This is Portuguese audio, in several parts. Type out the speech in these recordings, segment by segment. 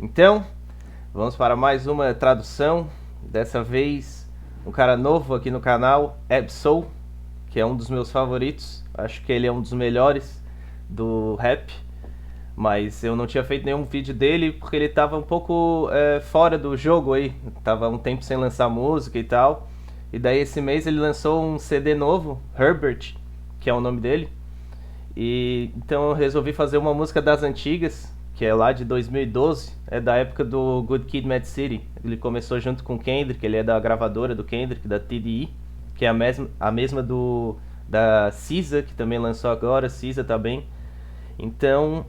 Então, vamos para mais uma tradução. Dessa vez, um cara novo aqui no canal, Ab-Soul, que é um dos meus favoritos. Acho que ele é um dos melhores do rap. Mas eu não tinha feito nenhum vídeo dele porque ele tava um pouco fora do jogo aí. Tava um tempo sem lançar música e tal. E daí esse mês ele lançou um CD novo, Herbert, que é o nome dele. E então eu resolvi fazer uma música das antigas, que é lá de 2012, é da época do Good Kid, Mad City. Ele começou junto com o Kendrick, ele é da gravadora do Kendrick, da TDE, que é a mesma do da SZA, que também lançou agora, SZA tá bem. Então,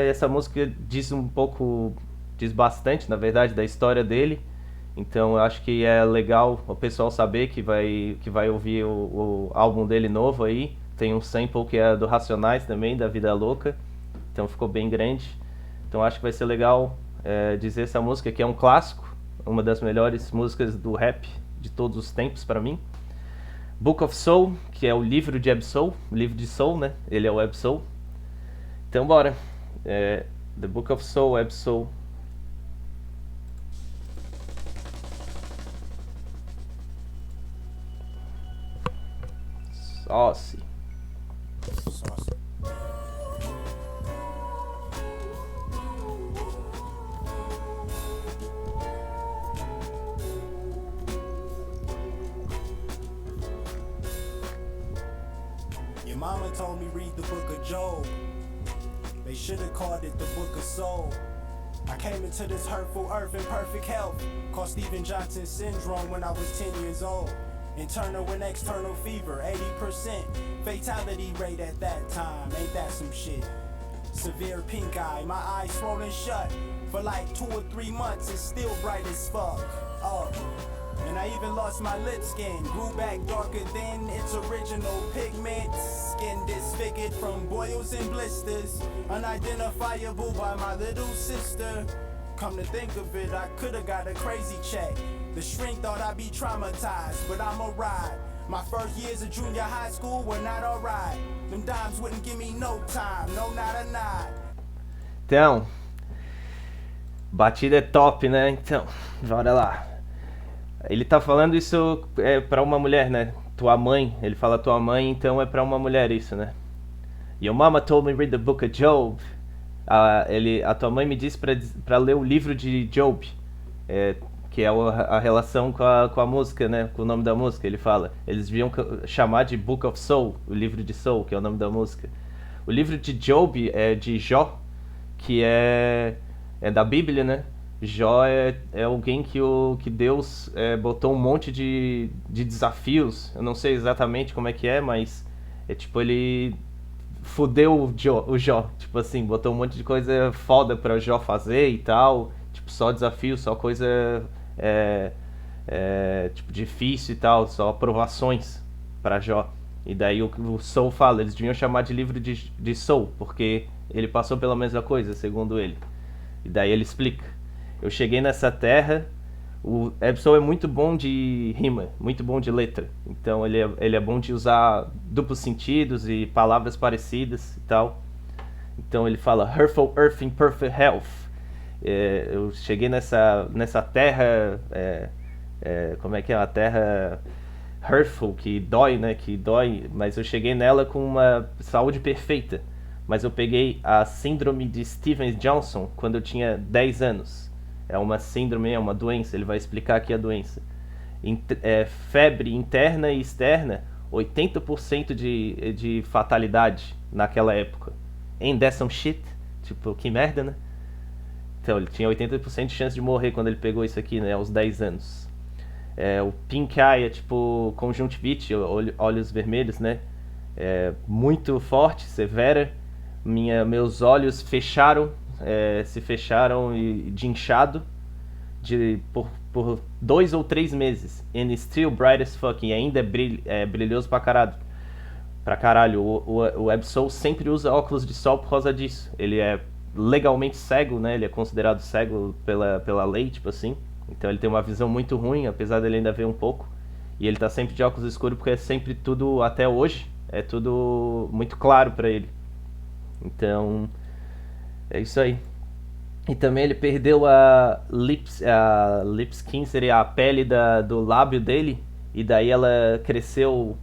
essa música diz um pouco, diz bastante, na verdade, da história dele. Então, eu acho que é legal o pessoal saber que vai ouvir o álbum dele novo aí. Tem um sample que é do Racionais também, da Vida Louca. Então, ficou bem grande. Então, acho que vai ser legal dizer essa música que é um clássico, uma das melhores músicas do rap de todos os tempos para mim. Book of Soul, que é o livro de Ab-Soul, o livro de Soul, né? Ele é o Ab-Soul. Então bora. The Book of Soul, Ab-Soul. Sauce. Saucy. Your mama told me read the book of Job. They should have called it the book of soul. I came into this hurtful earth in perfect health. Caught Steven Johnson syndrome when I was 10 years old. Internal and external fever, 80%. Fatality rate at that time, ain't that some shit? Severe pink eye, my eyes swollen shut. For like 2 or 3 months, it's still bright as fuck. And I even lost my lip skin. Grew back darker than its original pigment. Skin disfigured from boils and blisters. Unidentifiable by my little sister. Come to think of it, I could've got a crazy check. The shrink thought I'd be traumatized, but I'm alright. My first years of junior high school were not alright. Them dimes wouldn't give me no time, no not a nod. Então, batida é top, né? Então, bora lá. Ele tá falando isso pra uma mulher, né? Tua mãe. Ele fala tua mãe, então é pra uma mulher isso, né? Your mama told me read the book of Job. A tua mãe me disse pra ler o livro de Job. Que é a relação com a música, né? Com o nome da música, ele fala. Eles deviam chamar de Book of Soul, o livro de Soul, que é o nome da música. O livro de Job é de Jó, que é da Bíblia, né? Jó é alguém que Deus botou um monte de desafios. Eu não sei exatamente como é que é, mas é tipo, ele fudeu o Jó. Tipo assim, botou um monte de coisa foda pra Jó fazer e tal. Tipo, só desafio, só coisa tipo, difícil e tal, só aprovações pra Jó. E daí o Soul fala, eles deviam chamar de livro de Soul, porque ele passou pela mesma coisa, segundo ele. E daí ele explica. Eu cheguei nessa terra, o Ab-Soul é muito bom de rima, muito bom de letra. Então ele é bom de usar duplos sentidos e palavras parecidas e tal. Então ele fala, Hurtful Earth in Perfect Health. Eu cheguei nessa terra, como é que é? A terra hurtful, que dói, né? Que dói, mas eu cheguei nela com uma saúde perfeita. Mas eu peguei a síndrome de Stevens-Johnson quando eu tinha 10 anos. É uma síndrome, é uma doença, ele vai explicar aqui a doença. Febre interna e externa, 80% de fatalidade naquela época. Ain't that some shit? Tipo, que merda, né? Então, ele tinha 80% de chance de morrer quando ele pegou isso aqui, né, aos 10 anos. O pink eye é tipo conjuntivite, olhos vermelhos, né? Muito forte, severa. Meus olhos se fecharam de inchado por 2 ou 3 meses. And still bright as fuck. E ainda é brilhoso pra caralho. O Ab-Soul sempre usa óculos de sol por causa disso. Ele é legalmente cego, né? Ele é considerado cego pela lei, tipo assim. Então ele tem uma visão muito ruim, apesar dele ainda ver um pouco. E ele tá sempre de óculos escuros porque é sempre tudo, até hoje, é tudo muito claro pra ele. Então, é isso aí. E também ele perdeu a lip skin, seria a pele do lábio dele, e daí ela cresceu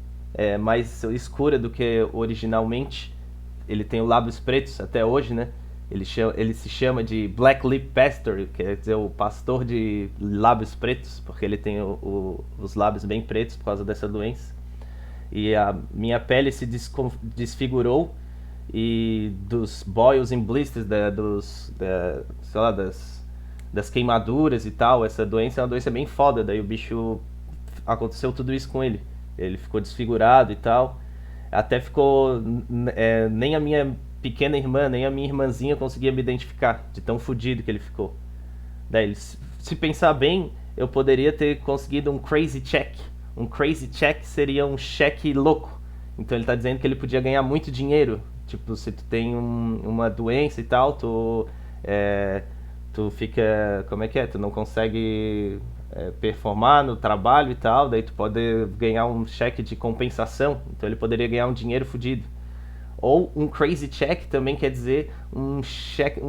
mais escura do que originalmente. Ele tem os lábios pretos até hoje, né? Ele se chama de Black Lip Pastor, quer dizer, o pastor de lábios pretos, porque ele tem os lábios bem pretos por causa dessa doença. E a minha pele se desfigurou, e dos boils and blisters, sei lá, das queimaduras e tal. Essa doença é uma doença bem foda, daí o bicho, aconteceu tudo isso com ele. Ele ficou desfigurado e tal. Até ficou, nem a minha pequena irmã, nem a minha irmãzinha conseguia me identificar, de tão fudido que ele ficou. Daí, se pensar bem, eu poderia ter conseguido um crazy check. Um crazy check seria um cheque louco. Então ele tá dizendo que ele podia ganhar muito dinheiro. Tipo, se tu tem uma doença e tal, tu fica, como é que é? Tu não consegue performar no trabalho e tal, daí tu pode ganhar um cheque de compensação. Então ele poderia ganhar um dinheiro fudido. Ou um crazy check também quer dizer um cheque,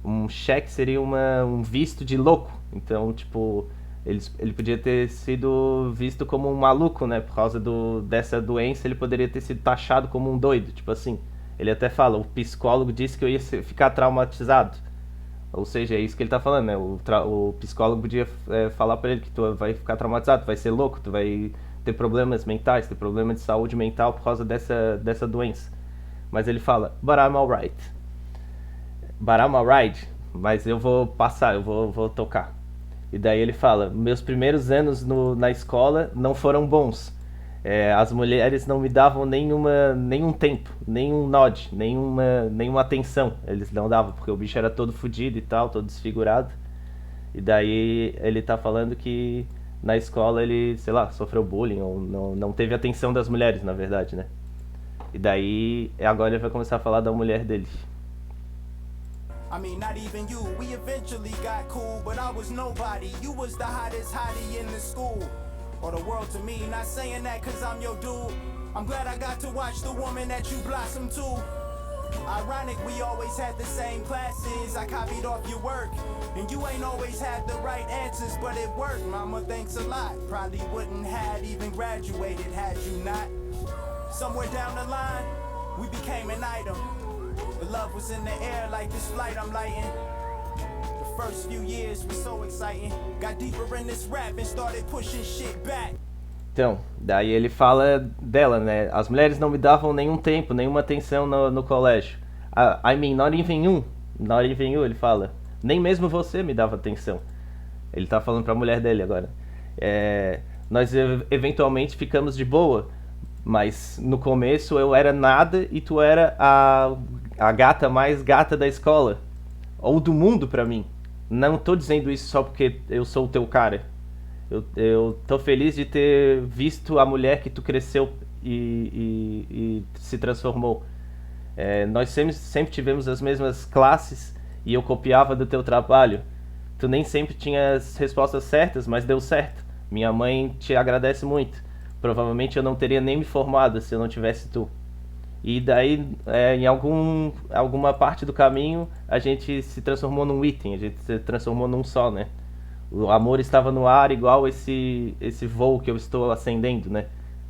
um cheque seria um visto de louco. Então, tipo, ele podia ter sido visto como um maluco, né? Por causa dessa doença, ele poderia ter sido taxado como um doido. Tipo assim, ele até fala, o psicólogo disse que eu ia ficar traumatizado. Ou seja, é isso que ele tá falando, né? O psicólogo podia falar pra ele que tu vai ficar traumatizado, tu vai ser louco, tu vai ter problemas mentais, ter problema de saúde mental por causa dessa doença. Mas ele fala, but I'm alright. But I'm alright, mas eu vou passar, eu vou tocar. E daí ele fala, meus primeiros anos na escola não foram bons. As mulheres não me davam nenhum tempo, nenhum nod, nenhuma atenção. Eles não davam, porque o bicho era todo fudido e tal, todo desfigurado. E daí ele tá falando que na escola ele, sei lá, sofreu bullying, ou não teve atenção das mulheres, na verdade, né? E daí, agora ele vai começar a falar da mulher dele. I mean, not even you, we eventually got cool, but I was nobody, you was the hottest hottie in the school, or the world to me, not saying that cause I'm your dude, I'm glad I got to watch the woman that you blossom to. Ironic, we always had the same classes, I copied off your work, and you ain't always had the right answers, but it worked, mama thanks a lot, probably wouldn't have even graduated had you not. Somewhere down the line, we became an item. The love was in the air like this flight I'm lighting. The first few years were so exciting. Got deeper in this rap and started pushing shit back. Então, daí ele fala dela, né? As mulheres não me davam nenhum tempo, nenhuma atenção no colégio. I mean, not even you, ele fala. Nem mesmo você me dava atenção. Ele tá falando pra mulher dele agora. Nós eventualmente ficamos de boa, mas no começo eu era nada e tu era a gata mais gata da escola. Ou do mundo pra mim. Não tô dizendo isso só porque eu sou o teu cara. Eu tô feliz de ter visto a mulher que tu cresceu e se transformou. Nós sempre tivemos as mesmas classes e eu copiava do teu trabalho. Tu nem sempre tinha as respostas certas, mas deu certo. Minha mãe te agradece muito. Provavelmente eu não teria nem me formado se eu não tivesse tu. E daí, em alguma parte do caminho, a gente se transformou num item, a gente se transformou num só, né? O amor estava no ar, igual esse voo que eu estou acendendo, né?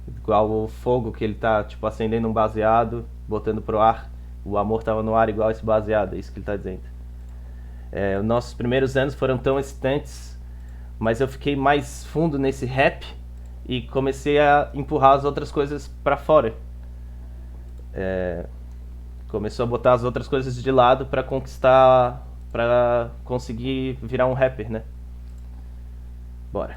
Igual o fogo que ele tá, tipo, acendendo um baseado, botando pro ar. O amor estava no ar igual esse baseado, é isso que ele tá dizendo. Os nossos primeiros anos foram tão excitantes, mas eu fiquei mais fundo nesse rap e comecei a empurrar as outras coisas pra fora. Começou a botar as outras coisas de lado pra conquistar, pra conseguir virar um rapper, né? Bora.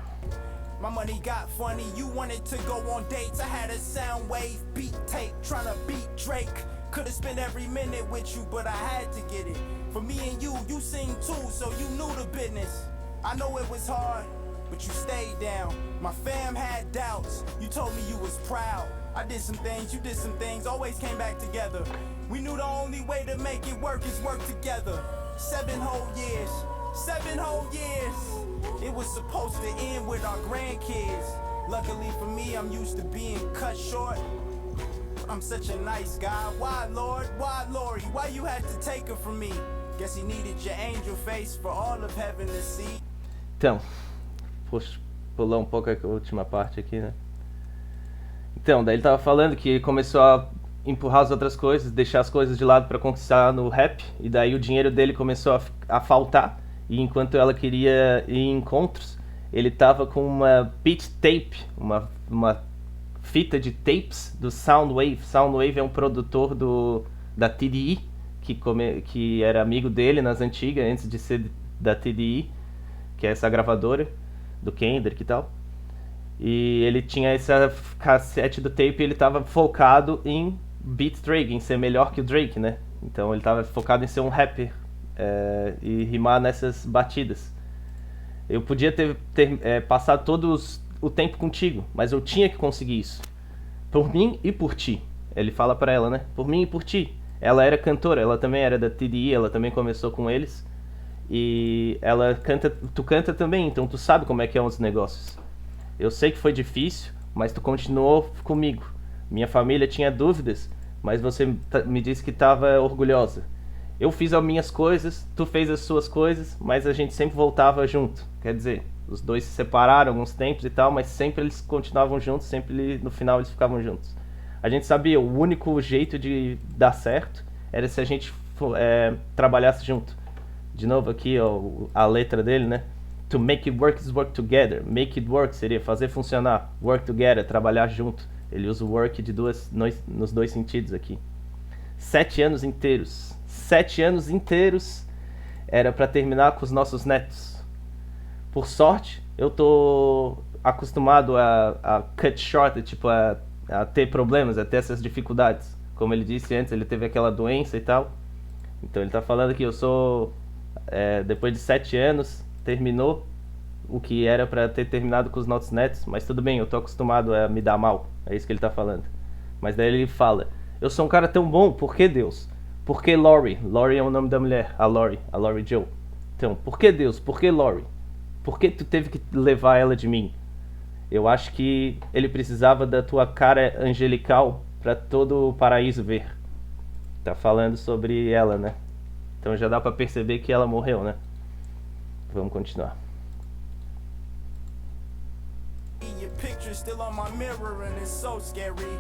My money got funny, you wanted to go on dates. I had a sound wave beat tape, tryna beat Drake. Could've spent every minute with you, but I had to get it. For me and you sing too, so you knew the business. I know it was hard, but you stayed down. My fam had doubts, you told me you was proud. I did some things, you did some things, always came back together. We knew the only way to make it work is work together. 7 whole years, 7 whole years. It was supposed to end with our grandkids. Luckily for me, I'm used to being cut short. I'm such a nice guy. Why, Lord? Why, Lori? Why you had to take her from me? Guess he needed your angel face for all of heaven to see. Então, poxa, pular um pouco a última parte aqui, né? Então, daí ele tava falando que ele começou a empurrar as outras coisas, deixar as coisas de lado para conquistar no rap, e daí o dinheiro dele começou a faltar, e enquanto ela queria ir em encontros, ele tava com uma beat tape, uma fita de tapes do Soundwave. Soundwave é um produtor da TDE, que era amigo dele nas antigas, antes de ser da TDE, que é essa gravadora do Kendrick e tal. E ele tinha essa cassete do tape e ele tava focado em beat Drake, em ser melhor que o Drake, né? Então ele tava focado em ser um rapper e rimar nessas batidas. Eu podia ter passado todo o tempo contigo, mas eu tinha que conseguir isso. Por mim e por ti. Ele fala pra ela, né? Por mim e por ti. Ela era cantora, ela também era da TDE, ela também começou com eles. E ela canta, tu canta também, então tu sabe como é que é os negócios. Eu sei que foi difícil, mas tu continuou comigo. Minha família tinha dúvidas, mas você me disse que estava orgulhosa. Eu fiz as minhas coisas, tu fez as suas coisas, mas a gente sempre voltava junto. Quer dizer, os dois se separaram alguns tempos e tal, mas sempre eles continuavam juntos, sempre no final eles ficavam juntos. A gente sabia, o único jeito de dar certo era se a gente trabalhasse junto. De novo aqui, ó, a letra dele, né? To make it work is work together. Make it work seria fazer funcionar. Work together, trabalhar junto. Ele usa o work nos dois sentidos aqui. 7 anos inteiros. 7 anos inteiros era para terminar com os nossos netos. Por sorte, eu tô acostumado a cut short, tipo, a ter problemas, a ter essas dificuldades. Como ele disse antes, ele teve aquela doença e tal. Então ele tá falando que eu sou... depois de 7 anos, terminou o que era pra ter terminado com os nossos netos. Mas tudo bem, eu tô acostumado a me dar mal. É isso que ele tá falando. Mas daí ele fala: eu sou um cara tão bom, por que Deus? Por que Lori? Lori é o nome da mulher, a Lori Joe. Então, por que Deus? Por que Lori? Por que tu teve que levar ela de mim? Eu acho que ele precisava da tua cara angelical pra todo o paraíso ver. Tá falando sobre ela, né? Então já dá pra perceber que ela morreu, né? Vamos continuar. Your picture's still on my mirror and it's so scary.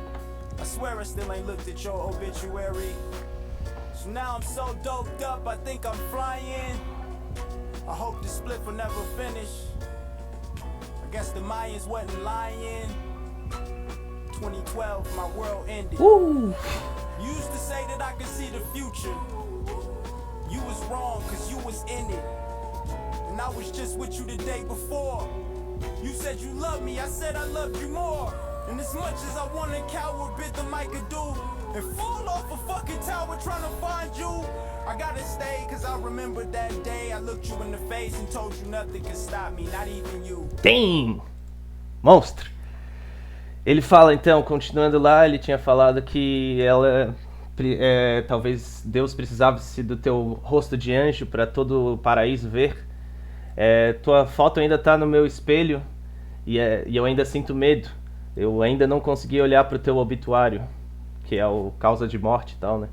I swear I still ain't looked at your obituary. So now I'm so doped up, I think I'm flying. I hope the split will never finish. I guess the Mayans wasn't lying. 2012, my world ended. You used to say that I could see the future. You was wrong, cause you was in it. And I was just with you the day before. You said you loved me, I said I loved you more. And as much as I wanna cower, bit the mic could do and fall off a fucking tower trying to find you. I gotta stay, cause I remember that day I looked you in the face and told you nothing could stop me, not even you. Tem! Monstro! Ele fala então, continuando lá, ele tinha falado que ela... talvez Deus precisasse do teu rosto de anjo para todo o paraíso ver. Tua foto ainda tá no meu espelho e eu ainda sinto medo. Eu ainda não consegui olhar pro teu obituário, que é o causa de morte e tal, né?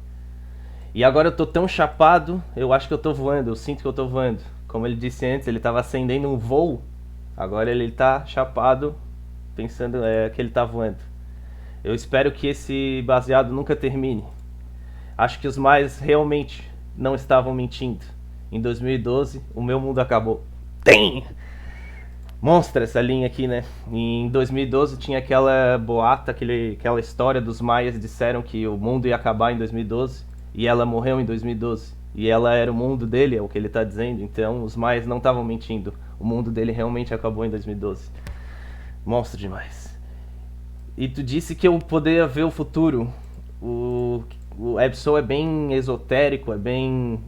E agora eu tô tão chapado, eu acho que eu tô voando, eu sinto que eu tô voando. Como ele disse antes, ele tava acendendo um voo, agora ele tá chapado, pensando que ele tá voando. Eu espero que esse baseado nunca termine. Acho que os mais realmente não estavam mentindo. Em 2012, o meu mundo acabou. Tem! Monstra essa linha aqui, né? Em 2012 tinha aquela boata, aquela história dos maias disseram que o mundo ia acabar em 2012 e ela morreu em 2012. E ela era o mundo dele, é o que ele tá dizendo. Então os maias não estavam mentindo. O mundo dele realmente acabou em 2012. Monstro demais. E tu disse que eu poderia ver o futuro. O Ab-Soul é bem esotérico, é bem...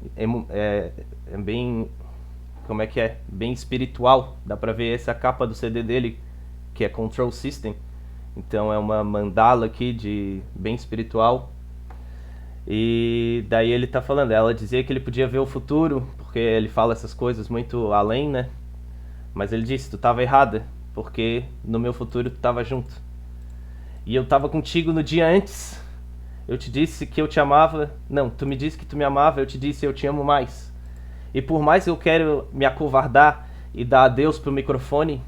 como é que é? Bem espiritual. Dá pra ver essa capa do CD dele, que é Control System. Então é uma mandala aqui bem espiritual. E daí ele tá falando, ela dizia que ele podia ver o futuro, porque ele fala essas coisas muito além, né? Mas ele disse, tu tava errada, porque no meu futuro tu tava junto. E eu tava contigo no dia antes eu te disse que eu te amava. Não, tu me disse que tu me amava, eu te disse eu te amo mais. E por mais que eu quero me acovardar e dar adeus pro microfone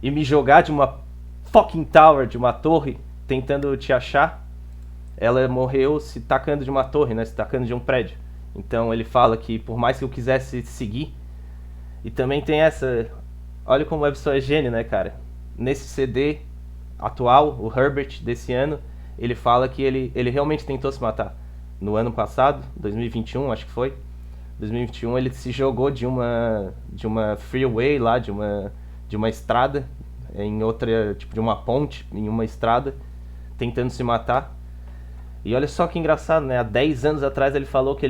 e me jogar de uma fucking tower, de uma torre, tentando te achar, ela morreu se tacando de uma torre, né? Se tacando de um prédio. Então ele fala que por mais que eu quisesse seguir, e também tem essa... Olha como o Webster é gênio, né, cara? Nesse CD atual, o Herbert desse ano, ele fala que ele realmente tentou se matar. No ano passado, 2021, acho que foi. 2021 ele se jogou de uma freeway lá, de uma estrada, em outra, tipo de uma ponte, em uma estrada, tentando se matar. E olha só que engraçado, né? Há 10 anos atrás ele falou que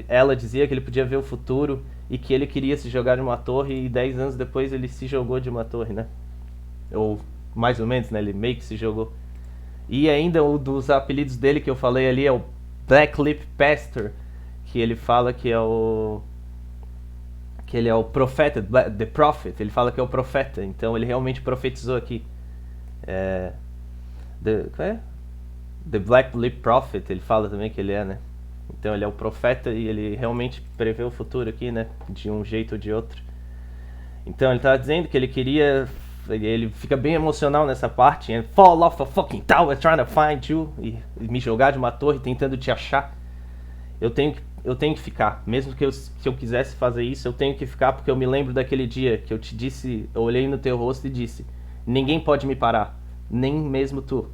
ela dizia que ele podia ver o futuro e que ele queria se jogar de uma torre, e 10 anos depois ele se jogou de uma torre, né? Ou mais ou menos, né? Ele meio que se jogou. E ainda o dos apelidos dele que eu falei ali é o Black Lip Pastor, que ele fala que ele é o profeta, The Prophet, ele fala que é o profeta, então ele realmente profetizou aqui. Qual é? The Black Lip Prophet, ele fala também que ele é, né? Então ele é o profeta e ele realmente prevê o futuro aqui, né? De um jeito ou de outro. Então ele tá dizendo que ele queria... Ele fica bem emocional nessa parte. And fall off a fucking tower trying to find you. E me jogar de uma torre tentando te achar. Eu tenho que ficar. Mesmo que se eu quisesse fazer isso, eu tenho que ficar, porque eu me lembro daquele dia que eu te disse... Eu olhei no teu rosto e disse: ninguém pode me parar. Nem mesmo tu.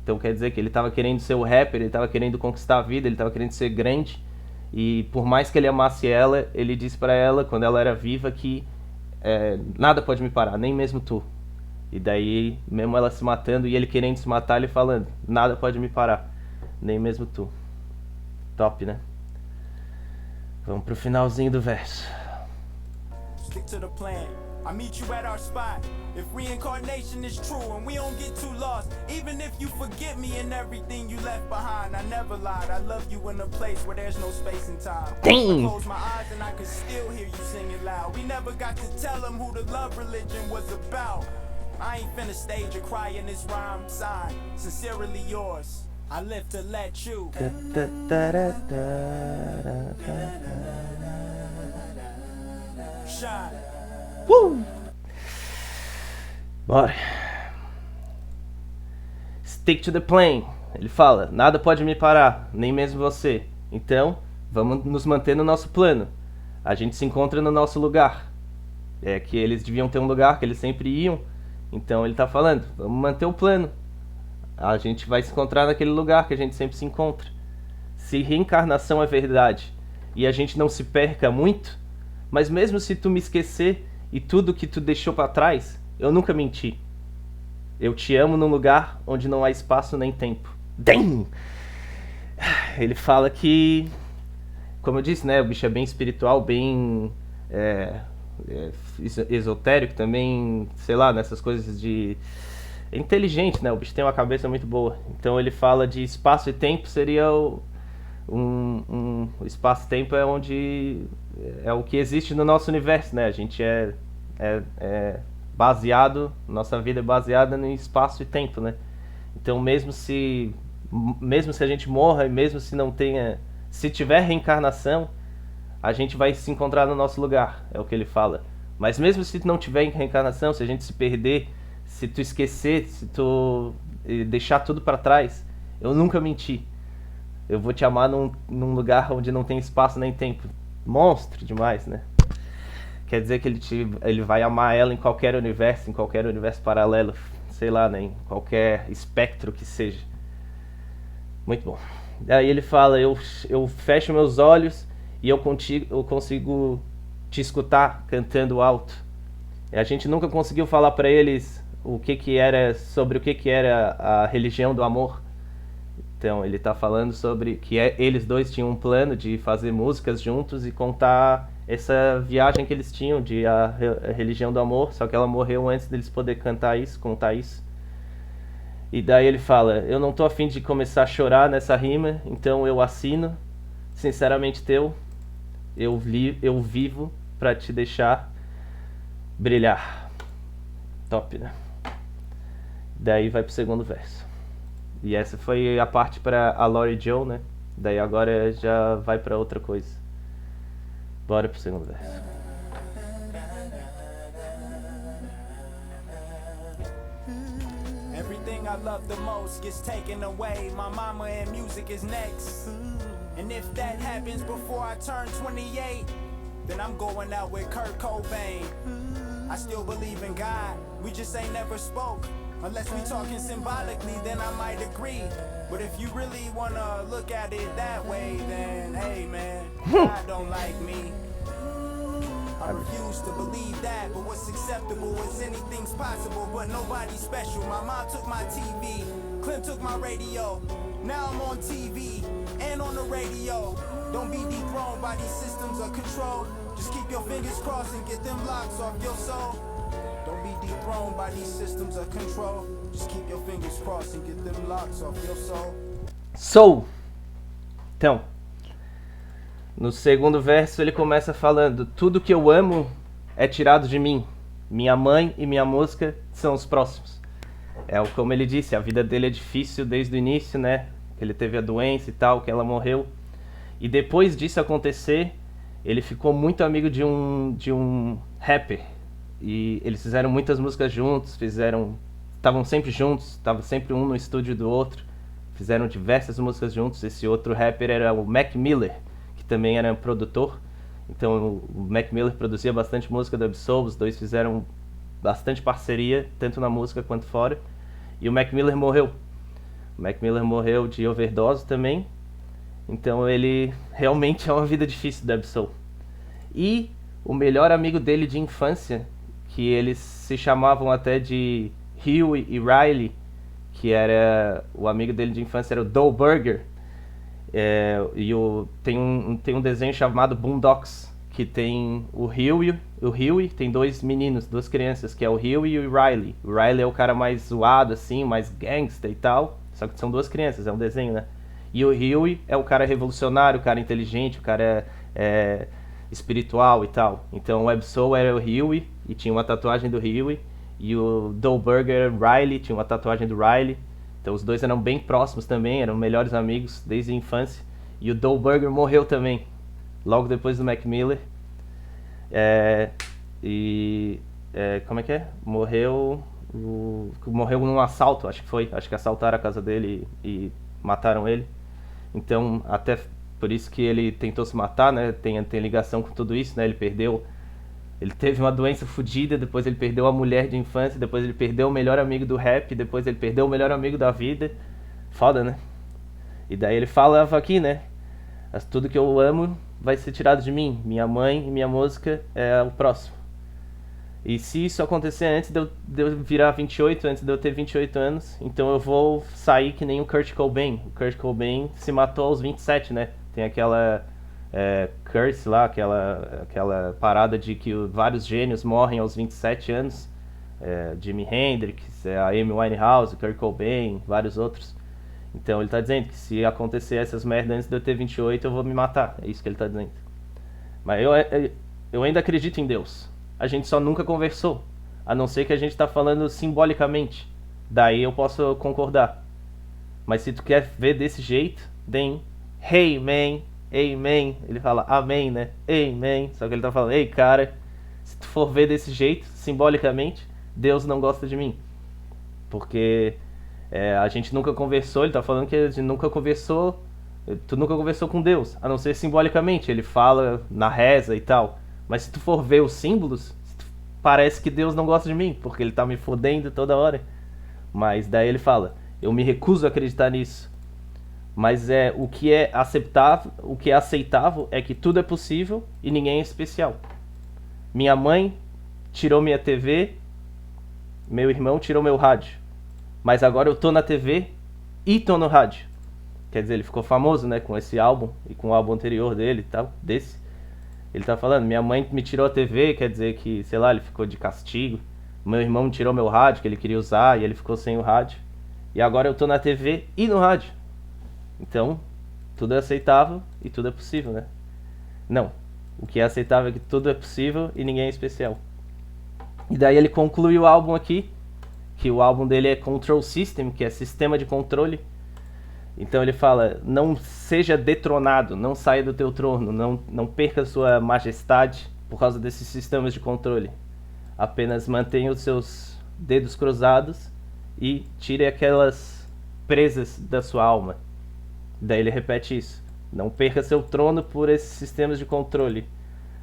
Então quer dizer que ele estava querendo ser o rapper, ele estava querendo conquistar a vida, ele estava querendo ser grande. E por mais que ele amasse ela, ele disse pra ela, quando ela era viva, que nada pode me parar, nem mesmo tu. E daí, mesmo ela se matando e ele querendo se matar, ele falando: nada pode me parar, nem mesmo tu. Top, né? Vamos pro finalzinho do verso. Stick to the plan. I meet you at our spot. If reincarnation is true and we don't get too lost, even if you forget me and everything you left behind, I never lied. I love you in a place where there's no space and time. Dang. I close my eyes and I can still hear you singing loud. We never got to tell them who the love religion was about. I ain't finna stage a cry in this rhyme sign. Sincerely yours. I live to let you. Shine. Bora. Stick to the plan. Ele fala: nada pode me parar, nem mesmo você. Então, vamos nos manter no nosso plano. A gente se encontra no nosso lugar. É que eles deviam ter um lugar que eles sempre iam. Então ele tá falando: vamos manter o plano. A gente vai se encontrar naquele lugar que a gente sempre se encontra. Se reencarnação é verdade e a gente não se perca muito, mas mesmo se tu me esquecer e tudo que tu deixou pra trás, eu nunca menti. Eu te amo num lugar onde não há espaço nem tempo. Damn! Ele fala que, como eu disse, né, o bicho é bem espiritual, bem esotérico também, sei lá, nessas coisas de... É inteligente, né, o bicho tem uma cabeça muito boa. Então ele fala de espaço e tempo seria o espaço-tempo é onde é o que existe no nosso universo, né? A gente é baseado, nossa vida é baseada no espaço e tempo, né? Então mesmo se a gente morra e mesmo se não tenha, se tiver reencarnação, a gente vai se encontrar no nosso lugar, é o que ele fala. Mas mesmo se não tiver reencarnação, se a gente se perder, se tu esquecer, se tu deixar tudo pra trás, eu nunca menti. Eu vou te amar num lugar onde não tem espaço nem tempo. Monstro demais, né? Quer dizer que ele vai amar ela em qualquer universo paralelo, sei lá, né? Em qualquer espectro que seja. Muito bom. Daí ele fala: eu fecho meus olhos e eu consigo te escutar cantando alto. A gente nunca conseguiu falar pra eles sobre o que era a religião do amor. Então ele tá falando sobre que eles dois tinham um plano de fazer músicas juntos e contar essa viagem que eles tinham de a religião do amor, só que ela morreu antes deles poder contar isso. E daí ele fala: eu não tô a fim de começar a chorar nessa rima, então eu assino, sinceramente teu, eu vivo pra te deixar brilhar. Top, né? Daí vai pro segundo verso. E essa foi a parte pra a Lori Joe, né? Daí agora já vai pra outra coisa. Bora pro segundo verso. Everything I love the most gets taken away. My mama and music is next. And if that happens before I turn 28, then I'm going out with Kurt Cobain. I still believe in God, we just ain't never spoke. Unless we talking symbolically, then I might agree. But if you really wanna look at it that way, then hey man, God don't like me. I refuse to believe that, but what's acceptable is anything's possible, but nobody's special. My mom took my TV, Clint took my radio. Now I'm on TV and on the radio. Don't be dethroned by these systems of control. Just keep your fingers crossed and get them locks off your soul. Don't be dethroned by these systems of control. Just keep your fingers crossed and get them locks off your soul. Soul. Então, no segundo verso ele começa falando: tudo que eu amo é tirado de mim. Minha mãe e minha música são os próximos. Como ele disse, a vida dele é difícil desde o início, né? Ele teve a doença e tal, que ela morreu. E depois disso acontecer, ele ficou muito amigo de um rapper. E eles fizeram muitas músicas juntos, estavam sempre juntos, estava sempre um no estúdio do outro. Fizeram diversas músicas juntos. Esse outro rapper era o Mac Miller, que também era produtor. Então o Mac Miller produzia bastante música do Absol, os dois fizeram bastante parceria, tanto na música quanto fora. E o Mac Miller morreu. O Mac Miller morreu de overdose também. Então ele realmente é uma vida difícil do Absol. E o melhor amigo dele de infância, que eles se chamavam até de Huey e Riley, que era o amigo dele de infância, era o Doe Burger. Tem um desenho chamado Boondocks, que tem o Huey tem dois meninos, duas crianças, que é o Huey e o Riley. O Riley é o cara mais zoado, assim, mais gangsta e tal, só que são duas crianças, é um desenho, né? E o Huey é o cara revolucionário, o cara inteligente, o cara espiritual e tal. Então o Absol era o Huey e tinha uma tatuagem do Huey, e o Doe Burger Riley tinha uma tatuagem do Riley. Então os dois eram bem próximos também, eram melhores amigos desde a infância. E o Doe Burger morreu também, logo depois do Mac Miller. Como é que é? Morreu num assalto, acho que assaltaram a casa dele e mataram ele. Então, até por isso que ele tentou se matar, né? Tem ligação com tudo isso, né? Ele teve uma doença fodida, depois ele perdeu a mulher de infância, depois ele perdeu o melhor amigo do rap, depois ele perdeu o melhor amigo da vida. Foda, né? E daí ele falava aqui, né? Tudo que eu amo vai ser tirado de mim. Minha mãe e minha música é o próximo. E se isso acontecer antes de eu virar 28, antes de eu ter 28 anos, então eu vou sair que nem o Kurt Cobain. O Kurt Cobain se matou aos 27, né? Tem aquela curse lá, aquela parada de que vários gênios morrem aos 27 anos. Jimi Hendrix, a Amy Winehouse, Kurt Cobain, vários outros. Então ele tá dizendo que se acontecer essas merdas antes de eu ter 28, eu vou me matar. É isso que ele tá dizendo. Mas eu ainda acredito em Deus. A gente só nunca conversou, a não ser que a gente tá falando simbolicamente. Daí eu posso concordar. Mas se tu quer ver desse jeito, then hey man, amen. Ele fala amém, né? Amen. Só que ele tá falando, ei cara, se tu for ver desse jeito, simbolicamente, Deus não gosta de mim. Porque a gente nunca conversou, ele tá falando que a gente nunca conversou, tu nunca conversou com Deus, a não ser simbolicamente, ele fala na reza e tal. Mas se tu for ver os símbolos, parece que Deus não gosta de mim, porque ele tá me fodendo toda hora. Mas daí ele fala, eu me recuso a acreditar nisso. Mas o que é aceitável é que tudo é possível e ninguém é especial. Minha mãe tirou minha TV, meu irmão tirou meu rádio. Mas agora eu tô na TV e tô no rádio. Quer dizer, ele ficou famoso, né, com esse álbum e com o álbum anterior dele e tal, desse. Ele tá falando, minha mãe me tirou a TV, quer dizer que, sei lá, ele ficou de castigo. Meu irmão me tirou meu rádio, que ele queria usar, e ele ficou sem o rádio. E agora eu tô na TV e no rádio. Então, tudo é aceitável e tudo é possível, né? Não, o que é aceitável é que tudo é possível e ninguém é especial. E daí ele conclui o álbum aqui, que o álbum dele é Control System, que é sistema de controle. Então ele fala, não seja detronado, não saia do teu trono, não perca sua majestade por causa desses sistemas de controle. Apenas mantenha os seus dedos cruzados e tire aquelas presas da sua alma. Daí ele repete isso, não perca seu trono por esses sistemas de controle.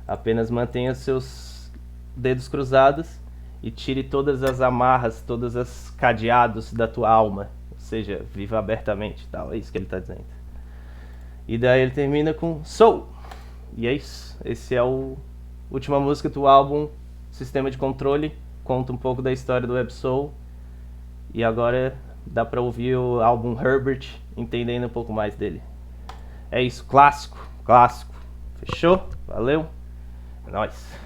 Apenas mantenha os seus dedos cruzados e tire todas as amarras, todos os cadeados da tua alma. Ou seja, viva abertamente, tal. É isso que ele está dizendo. E daí ele termina com Soul. E é isso. Esse é a última música do álbum Sistema de Controle. Conta um pouco da história do Ab-Soul. E agora dá pra ouvir o álbum Herbert, entendendo um pouco mais dele. É isso, clássico. Fechou? Valeu? É nóis.